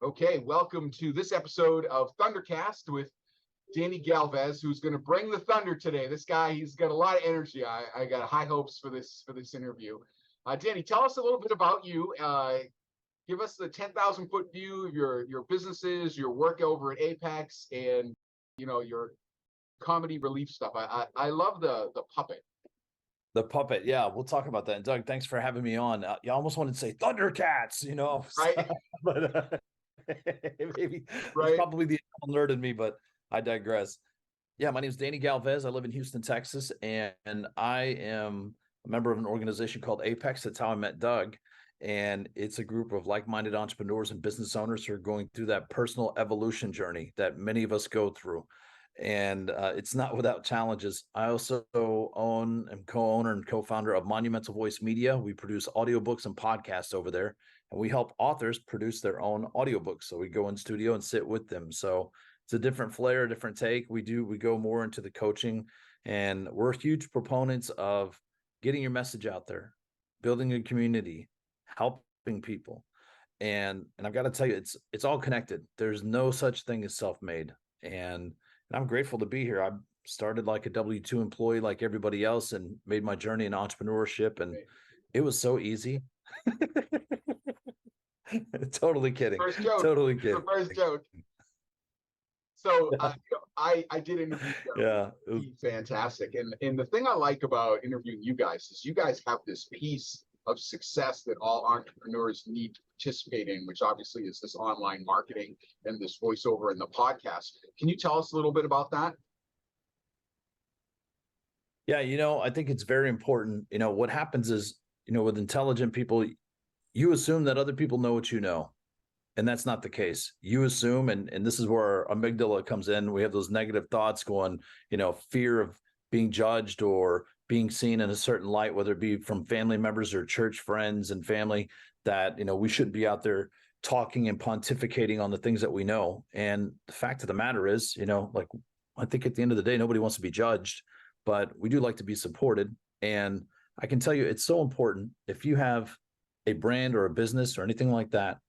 Okay, welcome to this episode of Thundercast with Danny Galvez, who's going to bring the thunder today. This guy, he's got a lot of energy. I got high hopes for this interview. Danny, tell us a little bit about you. Give us the 10,000-foot view of your businesses, your work over at Apex, and your comedy relief stuff. I love the puppet. The puppet, yeah, we'll talk about that. And Doug, thanks for having me on. You almost wanted to say Thundercats, Right? but maybe right. It's probably the nerd in me, but I digress. Yeah, my name is Danny Galvez. I live in Houston, Texas, and I am a member of an organization called Apex. That's how I met Doug. And it's a group of like-minded entrepreneurs and business owners who are going through that personal evolution journey that many of us go through. And it's not without challenges. I also am co-owner and co-founder of Monumental Voice Media. We produce audiobooks and podcasts over there, and we help authors produce their own audiobooks. So we go in studio and sit with them. So it's a different flair, a different take. We go more into the coaching, and we're huge proponents of getting your message out there, building a community, helping people. And I've got to tell you, it's all connected. There's no such thing as self-made. And I'm grateful to be here. I started like a W-2 employee like everybody else and made my journey in entrepreneurship. And it was so easy. Totally kidding. First joke. Totally kidding. The first joke. So I did interview him. Yeah. He's fantastic. And the thing I like about interviewing you guys is you guys have this piece of success that all entrepreneurs need to participate in, which obviously is this online marketing and this voiceover and the podcast. Can you tell us a little bit about that? Yeah, I think it's very important. What happens is, with intelligent people, you assume that other people know what you know. And that's not the case. You assume, and this is where our amygdala comes in. We have those negative thoughts going, fear of being judged or being seen in a certain light, whether it be from family members or church friends and family, that, we shouldn't be out there talking and pontificating on the things that we know. And the fact of the matter is, I think at the end of the day, nobody wants to be judged, but we do like to be supported. And I can tell you, it's so important. If you have a brand or a business or anything like that,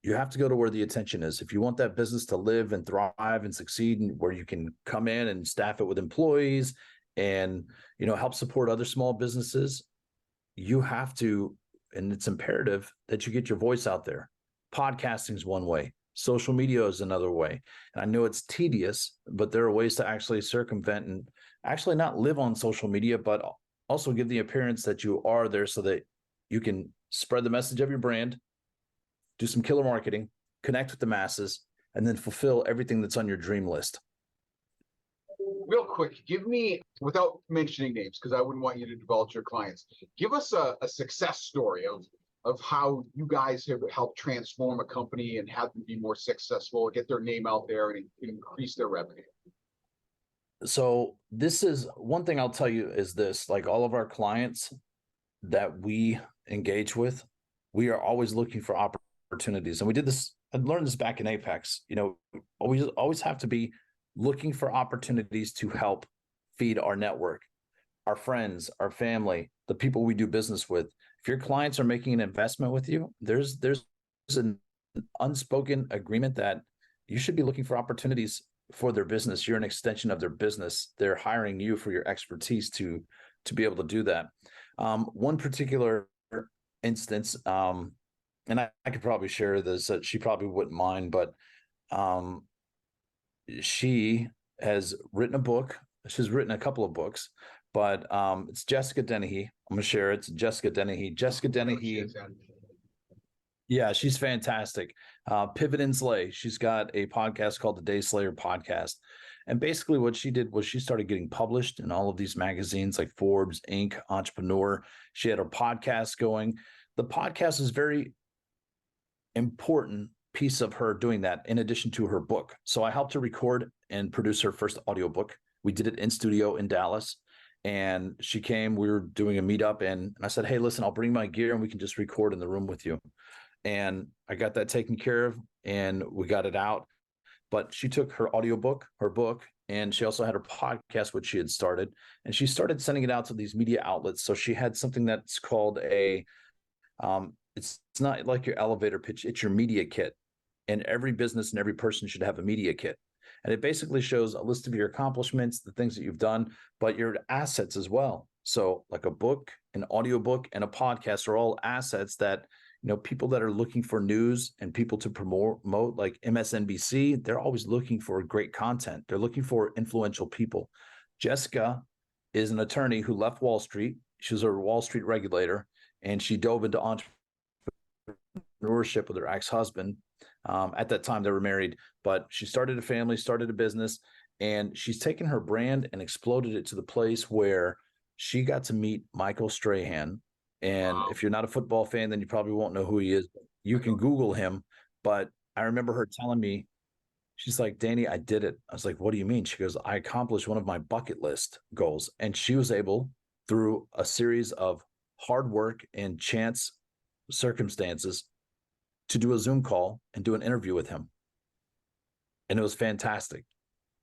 you have to go to where the attention is. If you want that business to live and thrive and succeed, and where you can come in and staff it with employees and, help support other small businesses, you have to, and it's imperative that you get your voice out there. Podcasting is one way. Social media is another way. And I know it's tedious, but there are ways to actually circumvent and actually not live on social media, but also give the appearance that you are there so that you can spread the message of your brand, do some killer marketing, connect with the masses, and then fulfill everything that's on your dream list. Real quick, give me, without mentioning names, because I wouldn't want you to divulge your clients, give us a success story of how you guys have helped transform a company and have them be more successful, get their name out there and increase their revenue. So this is one thing I'll tell you is this, like all of our clients that we engage with, we are always looking for opportunities. And we did this, I learned this back in Apex, always have to be looking for opportunities to help feed our network, our friends, our family, the people we do business with. If your clients are making an investment with you, there's an unspoken agreement that you should be looking for opportunities for their business. You're an extension of their business. They're hiring you for your expertise to be able to do that. One particular instance, and I could probably share this, she probably wouldn't mind, but she has written a book. She's written a couple of books, but it's Jessica Dennehy. I'm going to share it. It's Jessica Dennehy. Jessica Dennehy. Yeah, she's fantastic. Pivot and Slay. She's got a podcast called the Day Slayer Podcast. And basically what she did was she started getting published in all of these magazines like Forbes, Inc., Entrepreneur. She had her podcast going. The podcast is very important piece of her doing that in addition to her book. So I helped her record and produce her first audiobook. We did it in studio in Dallas, and she came, we were doing a meetup, and I said, hey, listen, I'll bring my gear and we can just record in the room with you. And I got that taken care of and we got it out. But she took her audiobook, her book, and she also had her podcast, which she had started, and she started sending it out to these media outlets. So she had something that's called a, it's not like your elevator pitch, it's your media kit. and every business and every person should have a media kit. And it basically shows a list of your accomplishments, the things that you've done, but your assets as well. So like a book, an audiobook, and a podcast are all assets that, people that are looking for news and people to promote, like MSNBC, they're always looking for great content. They're looking for influential people. Jessica is an attorney who left Wall Street. She was a Wall Street regulator, and she dove into entrepreneurship with her ex-husband. At that time, they were married, but she started a family, started a business, and she's taken her brand and exploded it to the place where she got to meet Michael Strahan. And if you're not a football fan, then you probably won't know who he is. You can Google him. But I remember her telling me, she's like, Danny, I did it. I was like, what do you mean? She goes, I accomplished one of my bucket list goals. And she was able, through a series of hard work and chance circumstances, to do a Zoom call and do an interview with him. And it was fantastic.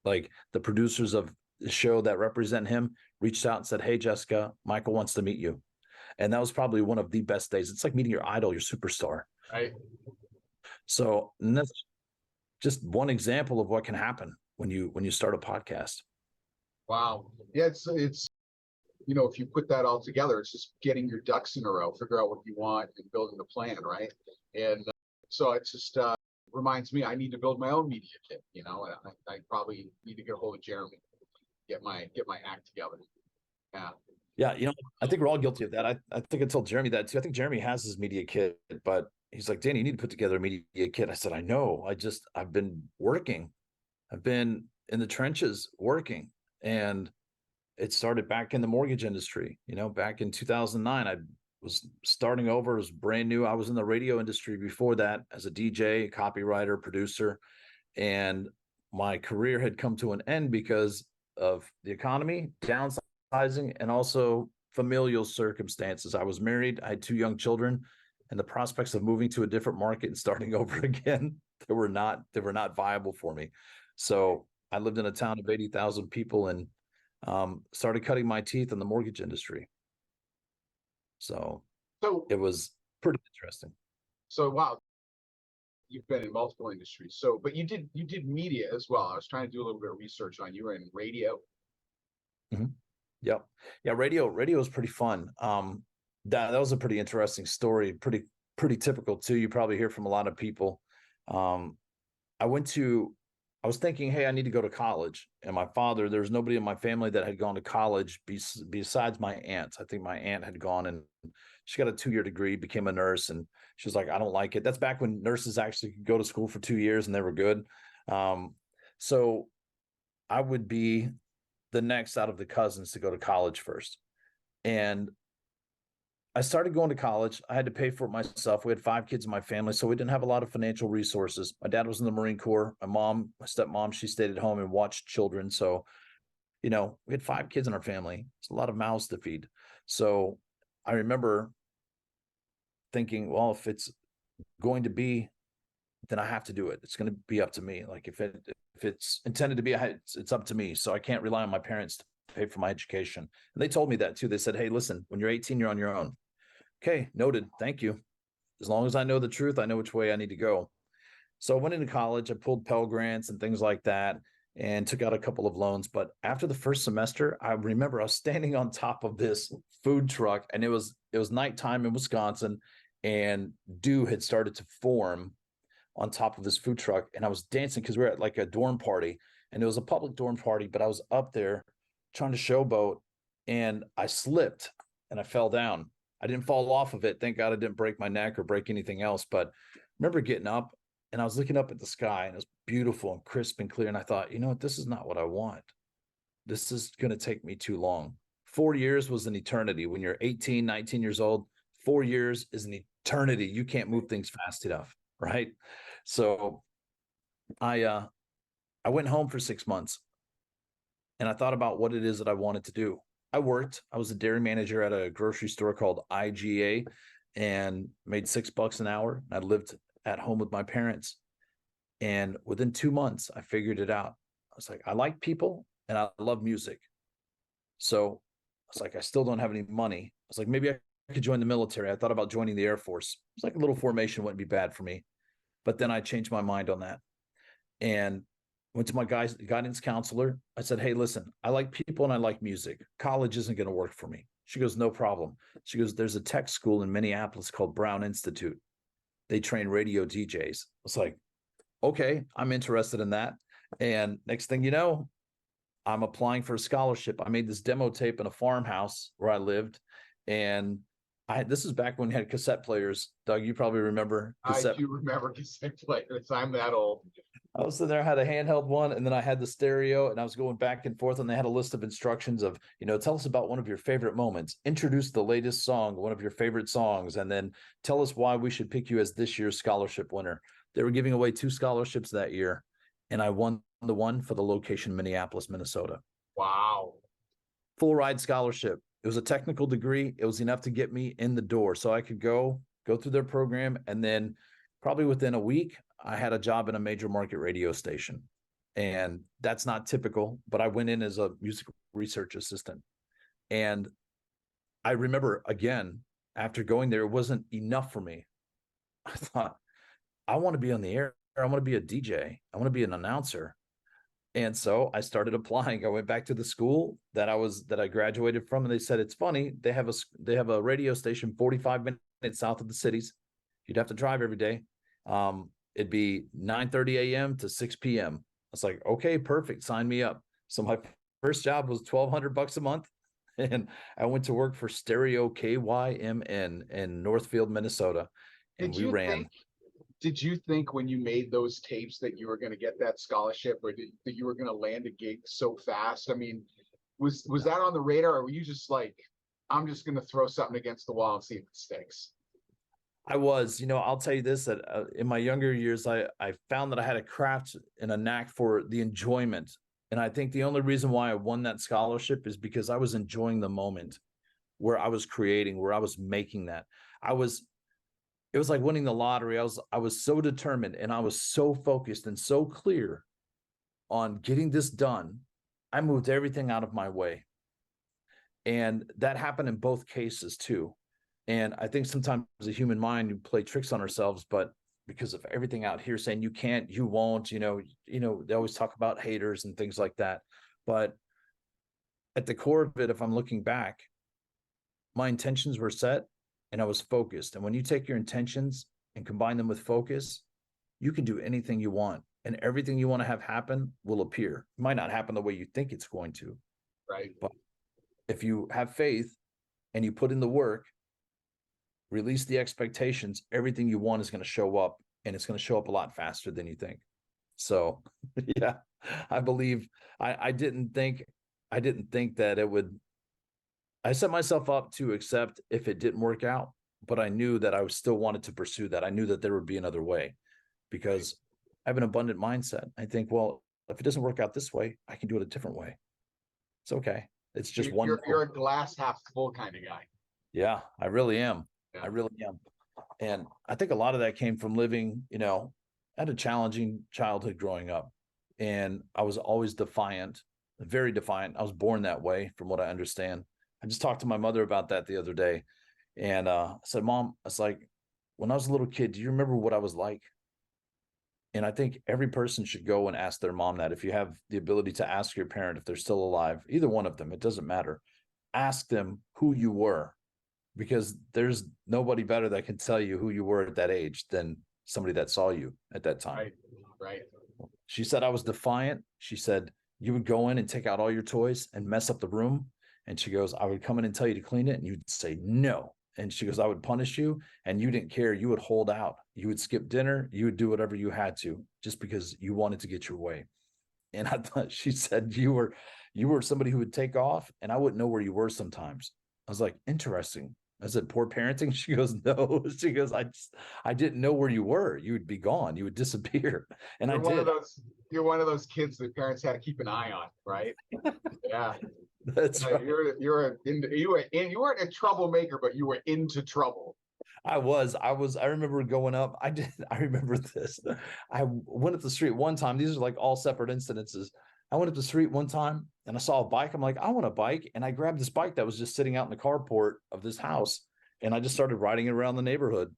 Like, the producers of the show that represent him reached out and said, hey, Jessica, Michael wants to meet you. And that was probably one of the best days. It's like meeting your idol, your superstar. Right. So, and that's just one example of what can happen when you start a podcast. Wow. Yeah, it's if you put that all together, it's just getting your ducks in a row, figure out what you want and building the plan, right? And so it's just reminds me I need to build my own media kit, and I probably need to get a hold of Jeremy, get my act together. Yeah. Yeah, I think we're all guilty of that. I think I told Jeremy that too. I think Jeremy has his media kit, but he's like, Danny, you need to put together a media kit. I said, I know. I've been working. I've been in the trenches working. And it started back in the mortgage industry. Back in 2009, I was starting over. It was brand new. I was in the radio industry before that as a DJ, copywriter, producer. And my career had come to an end because of the economy, downsizing, and also familial circumstances. I was married. I had 2 young children, and the prospects of moving to a different market and starting over again, they were not viable for me. So I lived in a town of 80,000 people and started cutting my teeth in the mortgage industry. So it was pretty interesting. So, wow, you've been in multiple industries. So, but you did media as well. I was trying to do a little bit of research on you. Were in radio. Mm-hmm. Yep. Yeah. Radio is pretty fun. That was a pretty interesting story. Pretty typical too. You probably hear from a lot of people. I was thinking, hey, I need to go to college. And my father, there's nobody in my family that had gone to college besides my aunt. I think my aunt had gone and she got a 2-year degree, became a nurse. And she was like, I don't like it. That's back when nurses actually could go to school for 2 years and they were good. So I would be the next out of the cousins to go to college first. And I started going to college. I had to pay for it myself. We had 5 kids in my family, so we didn't have a lot of financial resources. My dad was in the Marine Corps. My stepmom, she stayed at home and watched children. So, we had 5 kids in our family. It's a lot of mouths to feed. So I remember thinking, well, if it's going to be, then I have to do it. It's going to be up to me. Like if it's intended to be, it's up to me. So I can't rely on my parents to pay for my education. And they told me that too. They said, hey, listen, when you're 18, you're on your own. Okay, noted. Thank you. As long as I know the truth, I know which way I need to go. So I went into college. I pulled Pell Grants and things like that and took out a couple of loans. But after the first semester, I remember I was standing on top of this food truck and it was nighttime in Wisconsin and dew had started to form on top of this food truck. And I was dancing because we were at like a dorm party and it was a public dorm party, but I was up there trying to showboat and I slipped and I fell down. I didn't fall off of it. Thank God I didn't break my neck or break anything else. But I remember getting up and I was looking up at the sky and it was beautiful and crisp and clear. And I thought, you know what? This is not what I want. This is going to take me too long. 4 years was an eternity. When you're 18, 19 years old, 4 years is an eternity. You can't move things fast enough. Right. So I went home for 6 months and I thought about what it is that I wanted to do. I was a dairy manager at a grocery store called IGA and made $6 an hour. I lived at home with my parents. And within 2 months, I figured it out. I was like, I like people and I love music. So I was like, I still don't have any money. I was like, maybe I could join the military. I thought about joining the Air Force. It's like a little formation wouldn't be bad for me. But then I changed my mind on that and went to my guidance counselor. I said, hey, listen, I like people and I like music. College isn't going to work for me. She goes, no problem. She goes, there's a tech school in Minneapolis called Brown Institute. They train radio DJs. I was like, okay, I'm interested in that. And next thing you know, I'm applying for a scholarship. I made this demo tape in a farmhouse where I lived. And this is back when we had cassette players. Doug, you probably remember cassette. I do remember cassette players. I'm that old. I was sitting there, I had a handheld one, and then I had the stereo, and I was going back and forth, and they had a list of instructions of, tell us about one of your favorite moments, introduce the latest song, one of your favorite songs, and then tell us why we should pick you as this year's scholarship winner. They were giving away 2 scholarships that year, and I won the one for the location Minneapolis, Minnesota. Wow. Full ride scholarship. It was a technical degree. It was enough to get me in the door so I could go through their program, and then probably within a week, I had a job in a major market radio station. And that's not typical, but I went in as a music research assistant. And I remember, again, after going there, it wasn't enough for me. I thought, I want to be on the air. I want to be a DJ. I want to be an announcer. And so I started applying. I went back to the school that I graduated from, and they said, it's funny, they have a radio station 45 minutes south of the cities. You'd have to drive every day. It'd be 9:30 a.m. to 6 p.m. I was like, okay, perfect. Sign me up. So my first job was $1,200 a month. And I went to work for Stereo KYMN in Northfield, Minnesota. And Did you think when you made those tapes that you were going to get that scholarship, or that you were going to land a gig so fast? I mean, was that on the radar, or were you just like, I'm just going to throw something against the wall and see if it sticks? I was, I'll tell you this, that in my younger years, I found that I had a craft and a knack for the enjoyment. And I think the only reason why I won that scholarship is because I was enjoying the moment where I was creating, where I was making that. It was like winning the lottery. I was so determined, and I was so focused and so clear on getting this done. I moved everything out of my way. And that happened in both cases too. And I think sometimes as a human mind, we play tricks on ourselves, but because of everything out here saying you can't, you won't, they always talk about haters and things like that. But at the core of it, if I'm looking back, my intentions were set and I was focused. And when you take your intentions and combine them with focus, you can do anything you want, and everything you want to have happen will appear. It might not happen the way you think it's going to. Right. But if you have faith and you put in the work, release the expectations, everything you want is going to show up, and it's going to show up a lot faster than you think. So yeah, I believe I didn't think that it would. I set myself up to accept if it didn't work out, but I knew that I still wanted to pursue that. I knew that there would be another way, because I have an abundant mindset. I think, well, if it doesn't work out this way, I can do it a different way. It's okay. It's just you're a glass half full kind of guy. Yeah, I really am. Yeah. I really am. And I think a lot of that came from living, I had a challenging childhood growing up, and I was always defiant, very defiant. I was born that way from what I understand. I just talked to my mother about that the other day, and I said, Mom, I was like, when I was a little kid, do you remember what I was like? And I think every person should go and ask their mom that. If you have the ability to ask your parent, if they're still alive, either one of them, it doesn't matter. Ask them who you were, because there's nobody better that can tell you who you were at that age than somebody that saw you at that time. Right. She said I was defiant. She said you would go in and take out all your toys and mess up the room. And she goes, I would come in and tell you to clean it, and you'd say no. And she goes, I would punish you, and you didn't care. You would hold out. You would skip dinner. You would do whatever you had to, just because you wanted to get your way. And I thought, she said, you were somebody who would take off, and I wouldn't know where you were sometimes. I was like, interesting. I said, poor parenting? She goes, no. She goes, I didn't know where you were. You would be gone. You would disappear. And You're one of those kids that parents had to keep an eye on, right? Yeah. That's right. You weren't a troublemaker, but you were into trouble. I remember going up. I remember this. I went up the street one time. These are like all separate incidences. I went up the street one time and I saw a bike. I'm like, I want a bike. And I grabbed this bike that was just sitting out in the carport of this house. And I just started riding it around the neighborhood.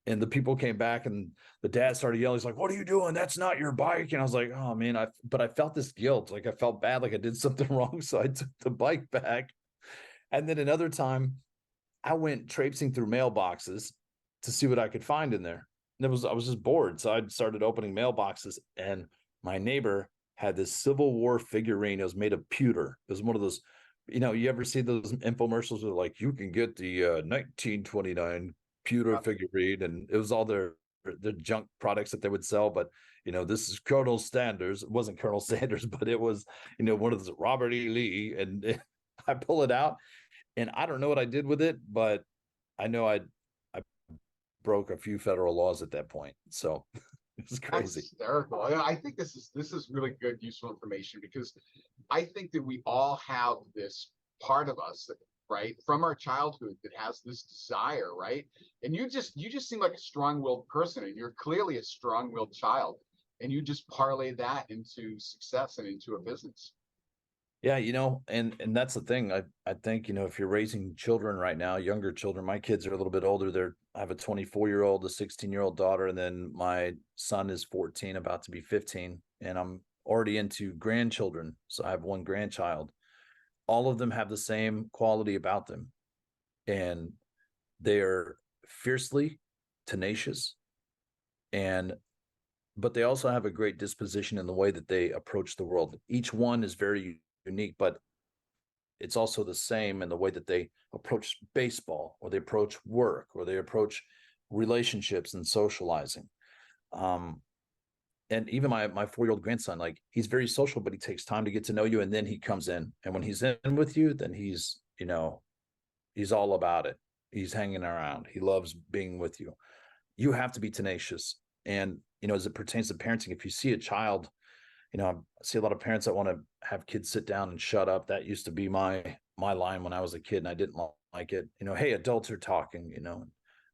And the people came back and the dad started yelling. He's like, "What are you doing? That's not your bike." And I was like, "Oh man," but I felt this guilt. Like I felt bad, like I did something wrong. So I took the bike back. And then another time I went traipsing through mailboxes to see what I could find in there. And I was just bored. So I started opening mailboxes, and my neighbor had this Civil War figurine. It was made of pewter. It was one of those, you ever see those infomercials where like you can get the 1929 pewter figurine, and it was all their junk products that they would sell. But this is Colonel Sanders. It wasn't Colonel Sanders, but it was, one of those Robert E. Lee. And I pull it out, and I don't know what I did with it, but I know I broke a few federal laws at that point. So it was That's crazy. hysterical. I think this is really good, useful information, because I think that we all have this part of us, right, from our childhood that has this desire, right? And you just seem like a strong-willed person, and you're clearly a strong-willed child, and you just parlay that into success and into a business. Yeah, and that's the thing. I think, if you're raising children right now, younger children, my kids are a little bit older. I have a 24-year-old, a 16-year-old daughter, and then my son is 14, about to be 15, and I'm already into grandchildren. So I have one grandchild. All of them have the same quality about them, and they're fiercely tenacious, but they also have a great disposition in the way that they approach the world. Each one is very unique, but it's also the same in the way that they approach baseball, or they approach work, or they approach relationships and socializing. And even my 4-year-old grandson, like, he's very social, but he takes time to get to know you, and then he comes in. And when he's in with you, then he's all about it. He's hanging around. He loves being with you. You have to be tenacious. And as it pertains to parenting, if you see a child, I see a lot of parents that want to have kids sit down and shut up. That used to be my line when I was a kid, and I didn't like it. Hey, adults are talking.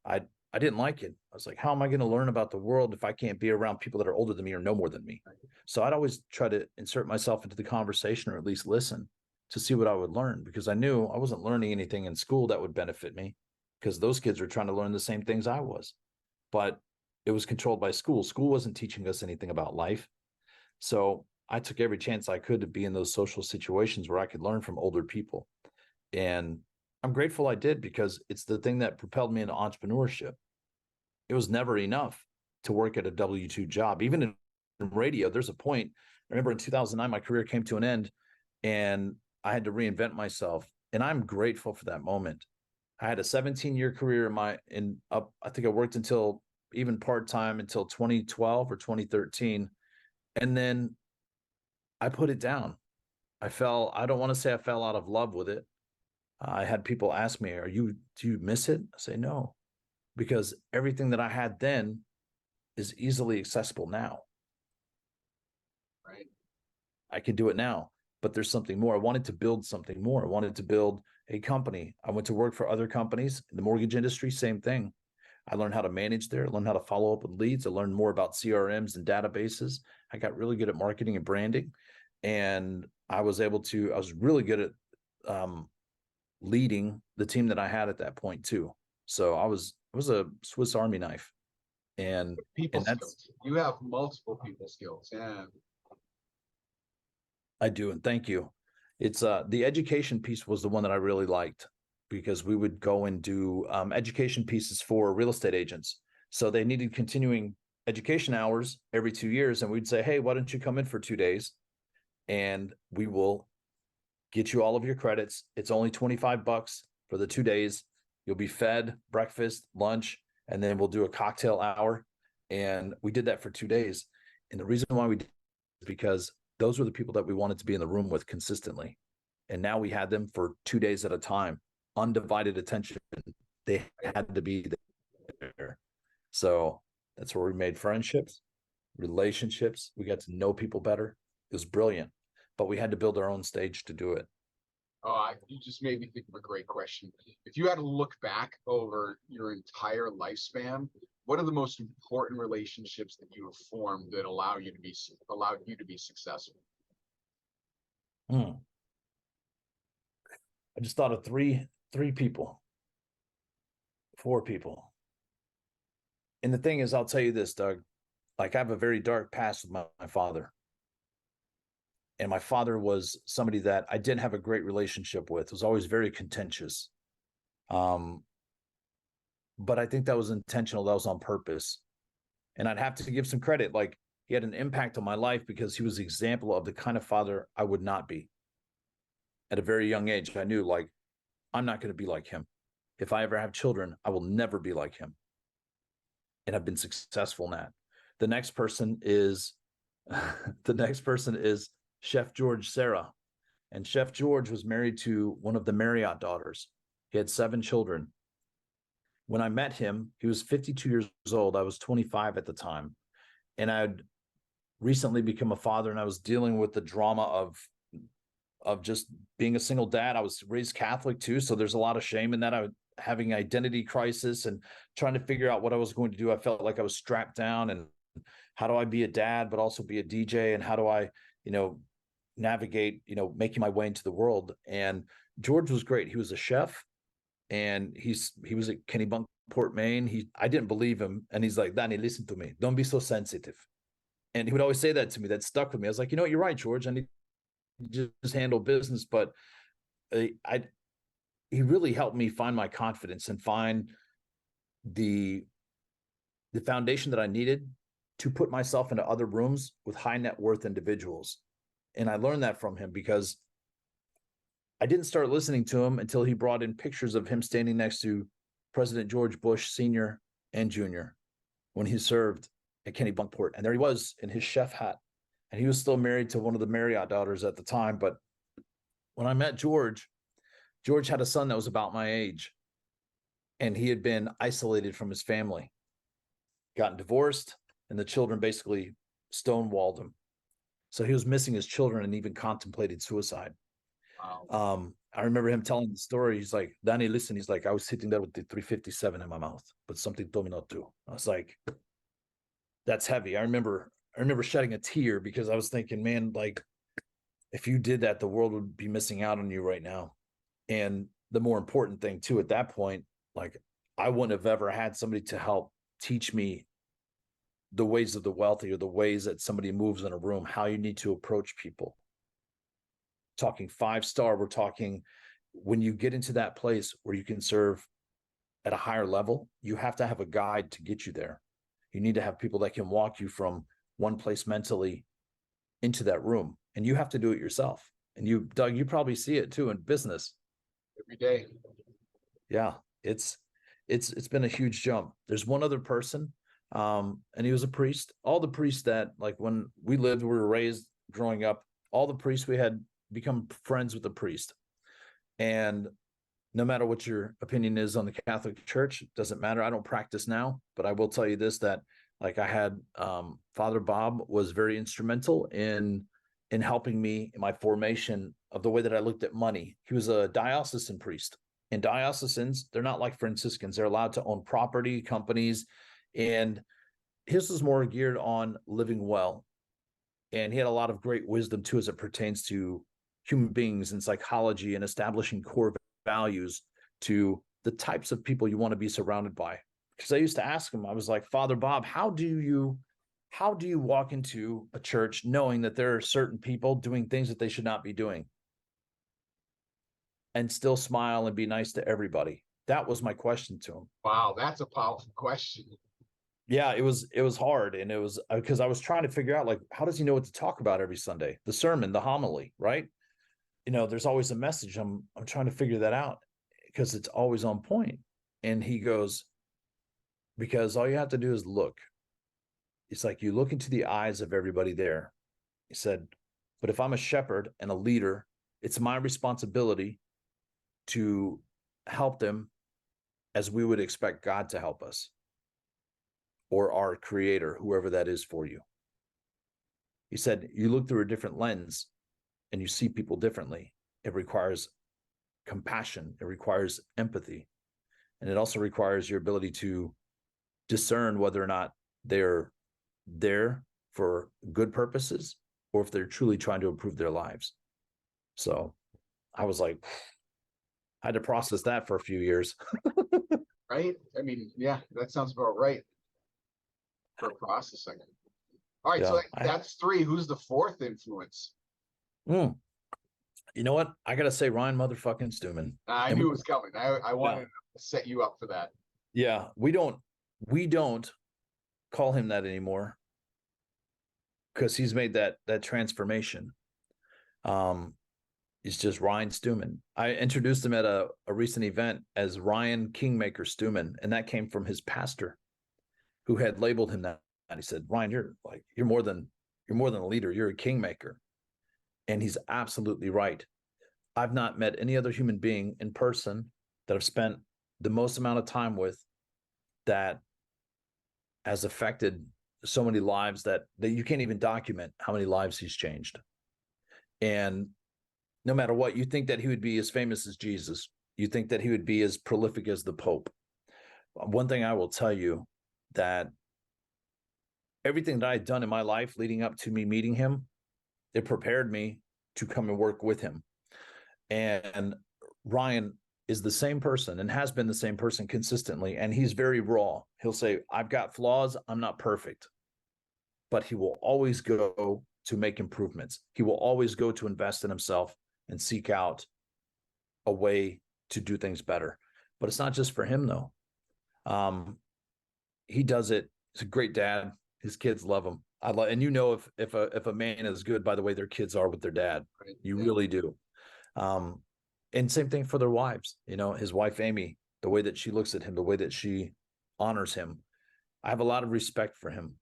I I didn't like it. I was like, how am I going to learn about the world if I can't be around people that are older than me or know more than me? So I'd always try to insert myself into the conversation, or at least listen to see what I would learn, because I knew I wasn't learning anything in school that would benefit me, because those kids were trying to learn the same things I was. But it was controlled by school. School wasn't teaching us anything about life. So I took every chance I could to be in those social situations where I could learn from older people. And I'm grateful I did, because it's the thing that propelled me into entrepreneurship. It was never enough to work at a W-2 job. Even in radio, there's a point. I remember in 2009, my career came to an end, and I had to reinvent myself. And I'm grateful for that moment. I had a 17-year career I think I worked until even part-time until 2012 or 2013. And then I put it down. I don't want to say I fell out of love with it. I had people ask me, do you miss it? I say, no, because everything that I had then is easily accessible now. Right. I can do it now, but there's something more. I wanted to build something more. I wanted to build a company. I went to work for other companies in the mortgage industry, same thing. I learned how to manage there, learned how to follow up with leads. I learned more about CRMs and databases. I got really good at marketing and branding. And I was really good at leading the team that I had at that point too. So it was a Swiss Army knife. And People that's, skills. You have multiple people skills. Yeah. I do. And thank you. It's the education piece was the one that I really liked, because we would go and do education pieces for real estate agents. So they needed continuing education hours every 2 years. And we'd say, hey, why don't you come in for 2 days, and we will get you all of your credits. It's only $25 for the 2 days. You'll be fed breakfast, lunch, and then we'll do a cocktail hour. And we did that for 2 days. And the reason why we did is because those were the people that we wanted to be in the room with consistently. And now we had them for 2 days at a time, undivided attention. They had to be there. So that's where we made friendships, relationships. We got to know people better. It was brilliant, but we had to build our own stage to do it. You just made me think of a great question. If you had to look back over your entire lifespan, what are the most important relationships that you have formed that allowed you to be successful? I just thought of three people, 4 people. And the thing is, I'll tell you this, Doug, like I have a very dark past with my father. And my father was somebody that I didn't have a great relationship with, was always very contentious. Um, but I think that was intentional. That was on purpose. And I'd have to give some credit. Like he had an impact on my life because he was the example of the kind of father I would not be. At a very young age, I knew like, I'm not going to be like him. If I ever have children, I will never be like him. And I've been successful in that. The next person is Chef George Sarah. And Chef George was married to one of the Marriott daughters. He had 7 children. When I met him, he was 52 years old. I was 25 at the time. And I'd recently become a father, and I was dealing with the drama of just being a single dad. I was raised Catholic too, so there's a lot of shame in that. I was having identity crisis and trying to figure out what I was going to do. I felt like I was strapped down, and how do I be a dad but also be a DJ, and how do I, navigate, making my way into the world. And George was great. He was a chef, and he was at Kennebunkport, Maine. I didn't believe him, and he's like, Danny, listen to me. Don't be so sensitive. And he would always say that to me. That stuck with me. I was like, you're right, George. I need to just handle business. But he really helped me find my confidence and find the foundation that I needed to put myself into other rooms with high net worth individuals. And I learned that from him because I didn't start listening to him until he brought in pictures of him standing next to President George Bush Sr. and Jr. when he served at Kennebunkport. And there he was in his chef hat. And he was still married to one of the Marriott daughters at the time. But when I met George had a son that was about my age. And he had been isolated from his family, gotten divorced, and the children basically stonewalled him. So he was missing his children and even contemplated suicide. Wow. I remember him telling the story. He's like, Danny, listen, he's like, I was sitting there with the 357 in my mouth, but something told me not to. I was like, that's heavy. I remember shedding a tear because I was thinking, man, like if you did that, the world would be missing out on you right now. And the more important thing too, at that point, like I wouldn't have ever had somebody to help teach me the ways of the wealthy or the ways that somebody moves in a room, how you need to approach people. Talking 5-star, we're talking when you get into that place where you can serve at a higher level, you have to have a guide to get you there. You need to have people that can walk you from one place mentally into that room, and you have to do it yourself. And you, Doug, you probably see it too in business. Every day. Yeah, it's been a huge jump. There's one other person, and he was a priest. All the priests that, like when we were raised growing up, all the priests we had become friends with the priest. And no matter what your opinion is on the Catholic Church, it doesn't matter. I don't practice now, but I will tell you this, that like I had Father Bob was very instrumental in helping me in my formation of the way that I looked at money. He was a diocesan priest. And diocesans, they're not like Franciscans. They're allowed to own property, companies, and his was more geared on living well. And he had a lot of great wisdom too as it pertains to human beings and psychology and establishing core values to the types of people you want to be surrounded by. Because I used to ask him, I was like, Father Bob, how do you walk into a church knowing that there are certain people doing things that they should not be doing and still smile and be nice to everybody? That was my question to him. Wow, that's a powerful question. Yeah, it was hard. And it was because I was trying to figure out, like, how does he know what to talk about every Sunday? The sermon, the homily, right? There's always a message. I'm trying to figure that out because it's always on point. And he goes, because all you have to do is look. It's like you look into the eyes of everybody there. He said, but if I'm a shepherd and a leader, it's my responsibility to help them as we would expect God to help us, or our creator, whoever that is for you. He said, you look through a different lens and you see people differently. It requires compassion. It requires empathy. And it also requires your ability to discern whether or not they're there for good purposes or if they're truly trying to improve their lives. So I was like, I had to process that for a few years. Right? I mean, yeah, that sounds about right. for processing. All right, Yeah. so that's three. Who's the fourth influence? You know what? I gotta say Ryan motherfucking Stewman. I knew it was coming. I wanted to set you up for that. Yeah, we don't call him that anymore because he's made that transformation. He's just Ryan Stewman. I introduced him at a recent event as Ryan Kingmaker Stewman, and that came from his pastor, who had labeled him that. And he said, "Ryan, you're more than a leader. You're a kingmaker," and he's absolutely right. I've not met any other human being in person that I've spent the most amount of time with that has affected so many lives that you can't even document how many lives he's changed. And no matter what, you think that he would be as famous as Jesus. You think that he would be as prolific as the Pope. One thing I will tell you, that everything that I had done in my life leading up to me meeting him, it prepared me to come and work with him. And Ryan is the same person and has been the same person consistently. And he's very raw. He'll say, I've got flaws. I'm not perfect. But he will always go to make improvements. He will always go to invest in himself and seek out a way to do things better. But it's not just for him, though. He does it. He's a great dad. His kids love him. And you know, if a man is good by the way their kids are with their dad, Right. you really do. And same thing for their wives. You know, his wife, Amy, the way that she looks at him, the way that she honors him. I have a lot of respect for him.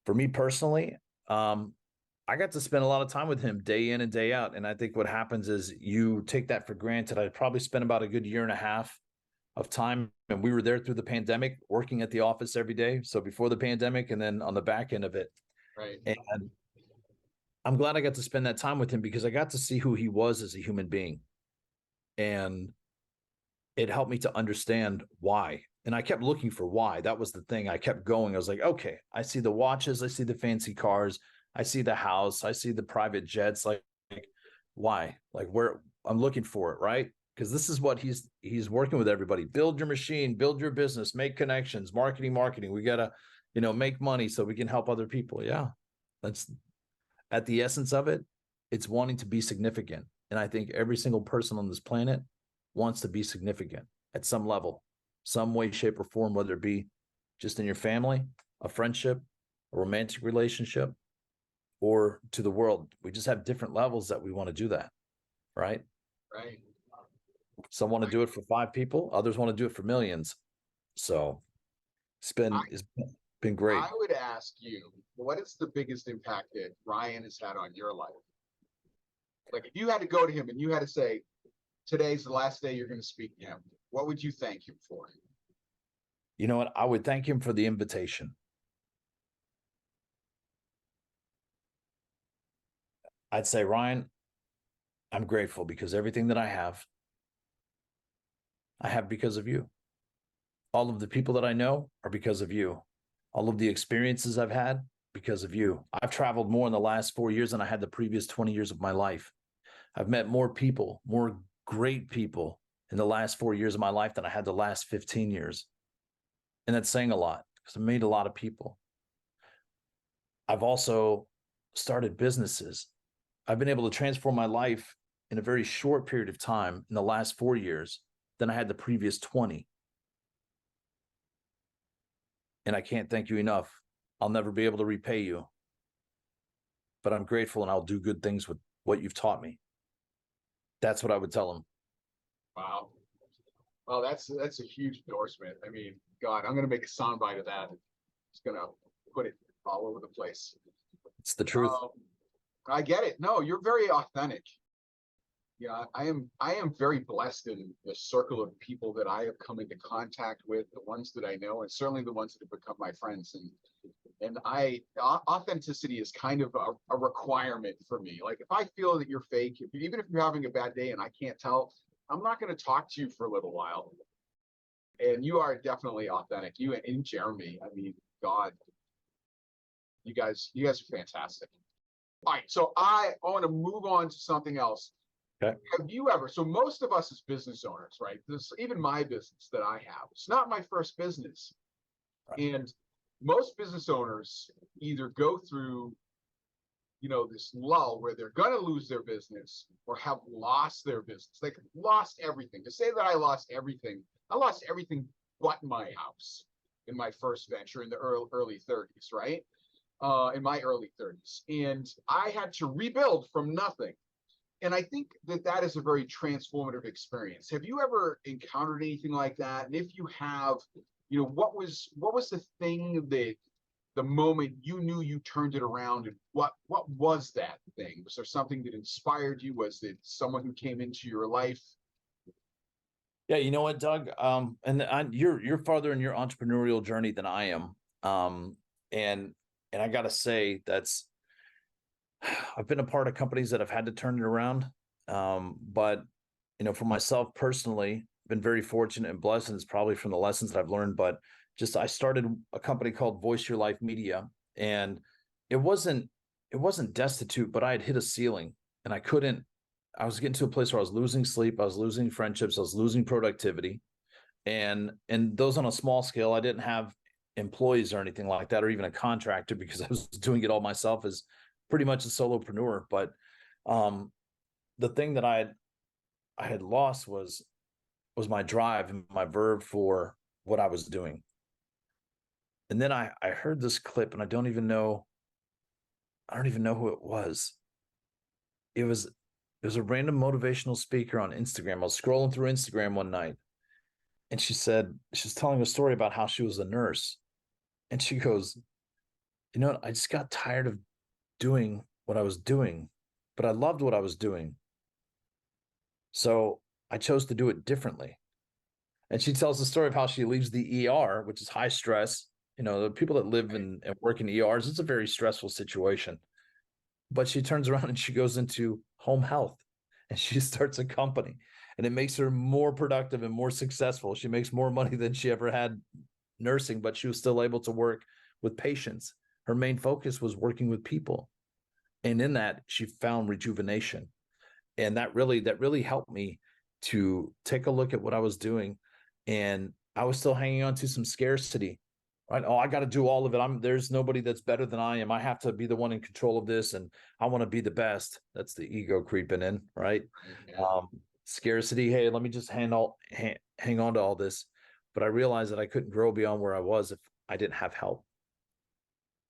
For me personally, I got to spend a lot of time with him day in and day out. And I think what happens is you take that for granted. I probably spent about a good year and a half of time, and we were there through the pandemic, working at the office every day. So before the pandemic and then on the back end of it. Right. And I'm glad I got to spend that time with him because I got to see who he was as a human being. And it helped me to understand why. And I kept looking for why. That was the thing. I kept going. I was like, okay, I see the watches. I see the fancy cars. I see the house. I see the private jets. Like why? Like where I'm looking for it, right? Because this is what he's working with everybody. Build your machine, build your business, make connections, marketing. We got to, make money so we can help other people. Yeah. That's at the essence of it. It's wanting to be significant. And I think every single person on this planet wants to be significant at some level, some way, shape, or form, whether it be just in your family, a friendship, a romantic relationship, or to the world. We just have different levels that we want to do that, right? Right. Some want to do it for 5 people, others want to do it for millions. So it's been great. I would ask you, what is the biggest impact that Ryan has had on your life? Like if you had to go to him and you had to say, today's the last day you're going to speak to him, what would you thank him for? You know what? I would thank him for the invitation. I'd say, Ryan, I'm grateful because everything that I have because of you. All of the people that I know are because of you. All of the experiences I've had because of you. I've traveled more in the last 4 years than I had the previous 20 years of my life. I've met more people, more great people in the last 4 years of my life than I had the last 15 years. And that's saying a lot because I've made a lot of people. I've also started businesses. I've been able to transform my life in a very short period of time in the last 4 years than I had the previous 20. And I can't thank you enough. I'll never be able to repay you, but I'm grateful and I'll do good things with what you've taught me. That's what I would tell him. Wow. Well, that's a huge endorsement. I mean, God, I'm going to make a soundbite of that. Just going to put it all over the place. It's the truth. I get it. No, you're very authentic. Yeah, I am very blessed in the circle of people that I have come into contact with, the ones that I know, and certainly the ones that have become my friends. And authenticity is kind of a requirement for me. Like if I feel that you're fake, even if you're having a bad day and I can't tell, I'm not going to talk to you for a little while. And you are definitely authentic. You and Jeremy, I mean, God, you guys are fantastic. All right, so I want to move on to something else. Okay. Have you ever, so most of us as business owners, right? This, even my business that I have, it's not my first business. Right. And most business owners either go through, this lull where they're going to lose their business or have lost their business. They lost everything. To say that I lost everything but my house in my first venture in the early 30s, right? In my early 30s. And I had to rebuild from nothing. And I think that is a very transformative experience. Have you ever encountered anything like that? And if you have, what was the thing that the moment you knew you turned it around, and what was that thing? Was there something that inspired you? Was it someone who came into your life? Yeah, you know what, Doug? You're farther in your entrepreneurial journey than I am. And I gotta say I've been a part of companies that have had to turn it around. But for myself personally, been very fortunate and blessed, and it's probably from the lessons that I've learned. But I started a company called Voice Your Life Media, and it wasn't destitute, but I had hit a ceiling, and I was getting to a place where I was losing sleep, I was losing friendships, I was losing productivity, and those on a small scale. I didn't have employees or anything like that, or even a contractor, because I was doing it all myself as pretty much a solopreneur. But the thing that I had lost was my drive and my verve for what I was doing. And then I heard this clip, and I don't even know who it was. It was a random motivational speaker on Instagram. I was scrolling through Instagram one night, and she was telling a story about how she was a nurse. And she goes, I just got tired of doing what I was doing, but I loved what I was doing. So I chose to do it differently. And she tells the story of how she leaves the ER, which is high stress. The people that live and work in ERs, it's a very stressful situation. But she turns around and she goes into home health, and she starts a company, and it makes her more productive and more successful. She makes more money than she ever had nursing, but she was still able to work with patients. Her main focus was working with people. And in that, she found rejuvenation. And that really helped me to take a look at what I was doing. And I was still hanging on to some scarcity, right? Oh, I got to do all of it. There's nobody that's better than I am. I have to be the one in control of this, and I want to be the best. That's the ego creeping in, right? Yeah. Scarcity. Hey, let me just hang on to all this. But I realized that I couldn't grow beyond where I was if I didn't have help.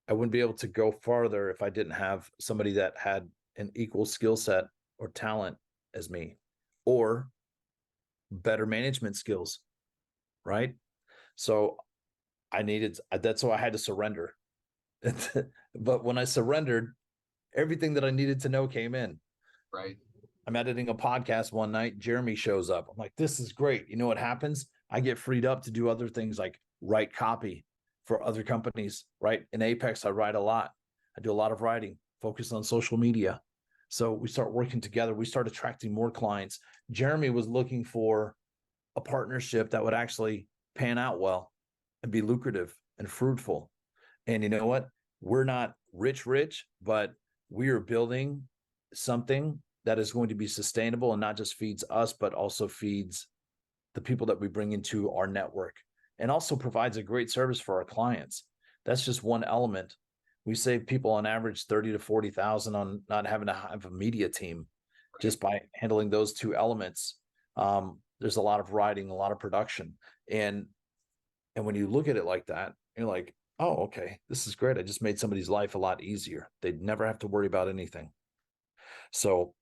I wouldn't be able to go farther if I didn't have somebody that had an equal skill set or talent as me, or better management skills, right? So that's why I had to surrender. But when I surrendered, everything that I needed to know came in. Right. I'm editing a podcast one night. Jeremy shows up. I'm like, this is great. You know what happens? I get freed up to do other things, like write copy for other companies, right? In Apex, I write a lot. I do a lot of writing, focused on social media. So we start working together. We start attracting more clients. Jeremy was looking for a partnership that would actually pan out well and be lucrative and fruitful. And you know what? We're not rich, but we are building something that is going to be sustainable and not just feeds us, but also feeds the people that we bring into our network, and also provides a great service for our clients. That's just one element. We save people on average 30 to 40,000 on not having to have a media team, just by handling those two elements. There's a lot of writing, a lot of production. And when you look at it like that, you're like, oh, okay, this is great. I just made somebody's life a lot easier. They'd never have to worry about anything. So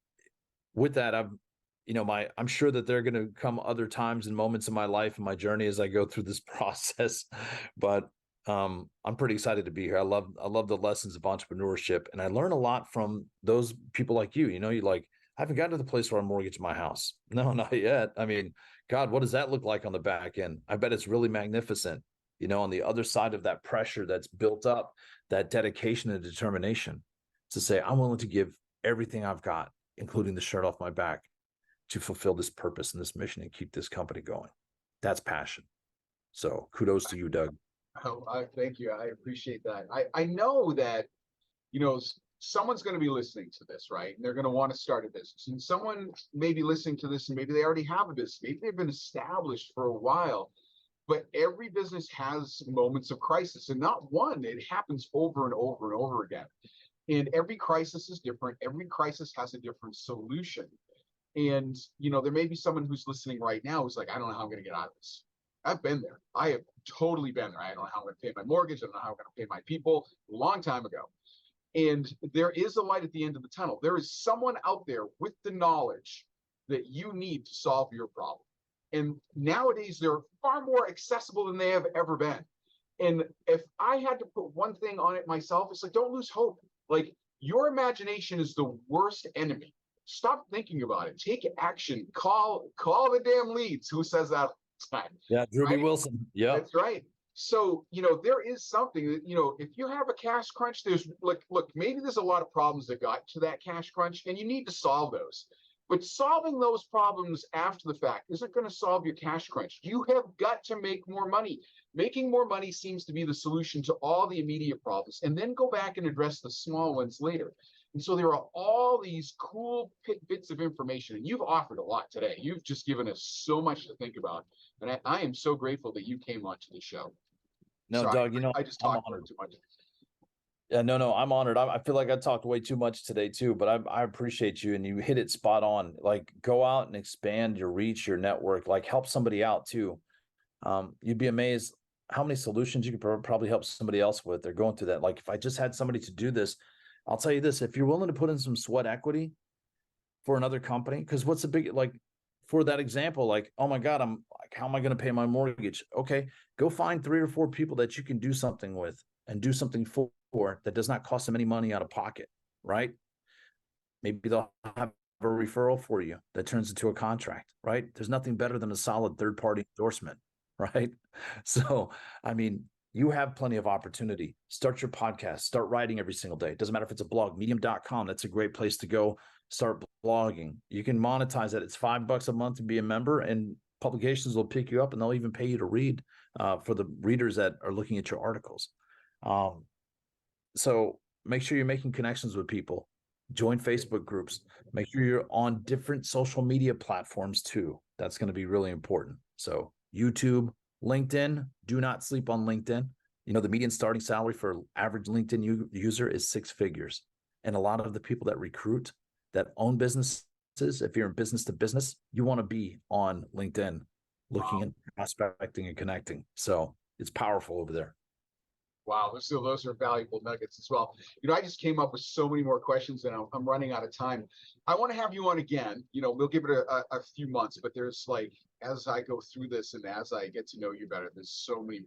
with that, I'm sure that there are going to come other times and moments in my life and my journey as I go through this process, but I'm pretty excited to be here. I love the lessons of entrepreneurship, and I learn a lot from those people like you. You like, I haven't gotten to the place where I mortgage my house. No, not yet. I mean, God, what does that look like on the back end? I bet it's really magnificent. On the other side of that pressure that's built up, that dedication and determination to say, I'm willing to give everything I've got, including the shirt off my back, to fulfill this purpose and this mission and keep this company going. That's passion. So kudos to you, Doug. Oh, thank you. I appreciate that. I know that, someone's going to be listening to this, right? And they're going to want to start a business. And someone may be listening to this, and maybe they already have a business. Maybe they've been established for a while, But every business has moments of crisis, and not one. It happens over and over and over again. And every crisis is different. Every crisis has a different solution. And, there may be someone who's listening right now who's like, I don't know how I'm going to get out of this. I've been there. I have totally been there. I don't know how I'm going to pay my mortgage. I don't know how I'm going to pay my people a long time ago. And there is a light at the end of the tunnel. There is someone out there with the knowledge that you need to solve your problem. And nowadays, they're far more accessible than they have ever been. And if I had to put one thing on it myself, it's like, don't lose hope. Like, your imagination is the worst enemy. Stop thinking about it. Take action. Call the damn leads. Who says that all the time? Yeah, Drew B. Right? Wilson. Yeah, That's right. So, there is something that, if you have a cash crunch, there's look, maybe there's a lot of problems that got to that cash crunch, and you need to solve those. But solving those problems after the fact isn't going to solve your cash crunch. You have got to make more money. Making more money seems to be the solution to all the immediate problems, and then go back and address the small ones later. And so there are all these cool bits of information, and you've offered a lot today. You've just given us so much to think about. And I am so grateful that you came onto the show. no, Sorry, Doug, I just I'm talked honored. too much. Yeah, no, I'm honored. I feel like I talked way too much today too, but I appreciate you, and you hit it spot on. Like, go out and expand your reach, your network, like help somebody out too. You'd be amazed how many solutions you could probably help somebody else with. They're going through that. Like, if I just had somebody to do this, I'll tell you this, if you're willing to put in some sweat equity for another company, because what's the big, like, for that example, like, oh my God, I'm like, how am I going to pay my mortgage? Okay, go find 3 or 4 people that you can do something with and do something for that does not cost them any money out of pocket, right? Maybe they'll have a referral for you that turns into a contract, right? There's nothing better than a solid third-party endorsement, right? So, I mean, you have plenty of opportunity. Start your podcast, start writing every single day. It doesn't matter if it's a blog, medium.com. That's a great place to go start blogging. You can monetize it. It's $5 a month to be a member, and publications will pick you up, and they'll even pay you to read for the readers that are looking at your articles. So make sure you're making connections with people. Join Facebook groups. Make sure you're on different social media platforms too. That's going to be really important. So YouTube, LinkedIn, do not sleep on LinkedIn. The median starting salary for average LinkedIn user is 6 figures. And a lot of the people that recruit, that own businesses, if you're in business to business, you want to be on LinkedIn, looking and prospecting and connecting. So it's powerful over there. Wow, those are valuable nuggets as well. I just came up with so many more questions, and I'm running out of time. I want to have you on again. We'll give it a few months, but there's, like, as I go through this and as I get to know you better, there's so many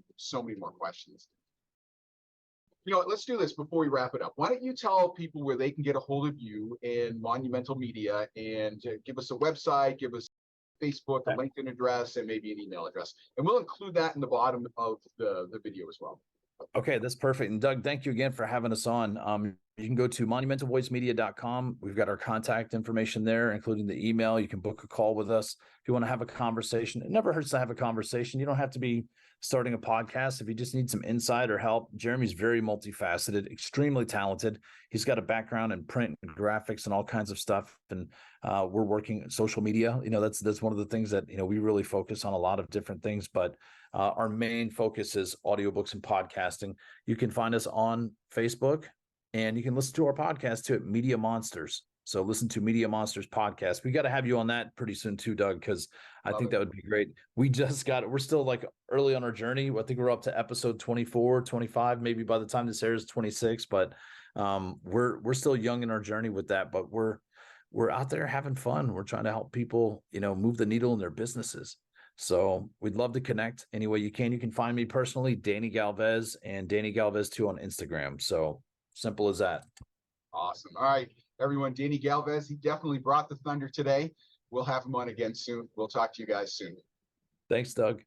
more questions. Let's do this before we wrap it up. Why don't you tell people where they can get a hold of you and Monumental Media, and give us a website, give us Facebook, a LinkedIn address, and maybe an email address. And we'll include that in the bottom of the video as well. Okay, that's perfect. And Doug, thank you again for having us on. You can go to monumentalvoicemedia.com. We've got our contact information there, including the email. You can book a call with us if you want to have a conversation. It never hurts to have a conversation. You don't have to be starting a podcast. If you just need some insight or help, Jeremy's very multifaceted, extremely talented. He's got a background in print and graphics and all kinds of stuff. And we're working social media. That's one of the things that, we really focus on, a lot of different things, but our main focus is audiobooks and podcasting. You can find us on Facebook, and you can listen to our podcast too at Media Monsters. So listen to Media Monsters podcast. We got to have you on that pretty soon too, Doug, because I think that would be great. We're still like early on our journey. I think we're up to episode 24, 25, maybe by the time this airs 26, but we're still young in our journey with that, but we're out there having fun. We're trying to help people, move the needle in their businesses. So we'd love to connect any way you can. You can find me personally, Danny Galvez, and Danny Galvez 2 on Instagram. So simple as that. Awesome. All right, everyone. Danny Galvez, he definitely brought the thunder today. We'll have him on again soon. We'll talk to you guys soon. Thanks, Doug.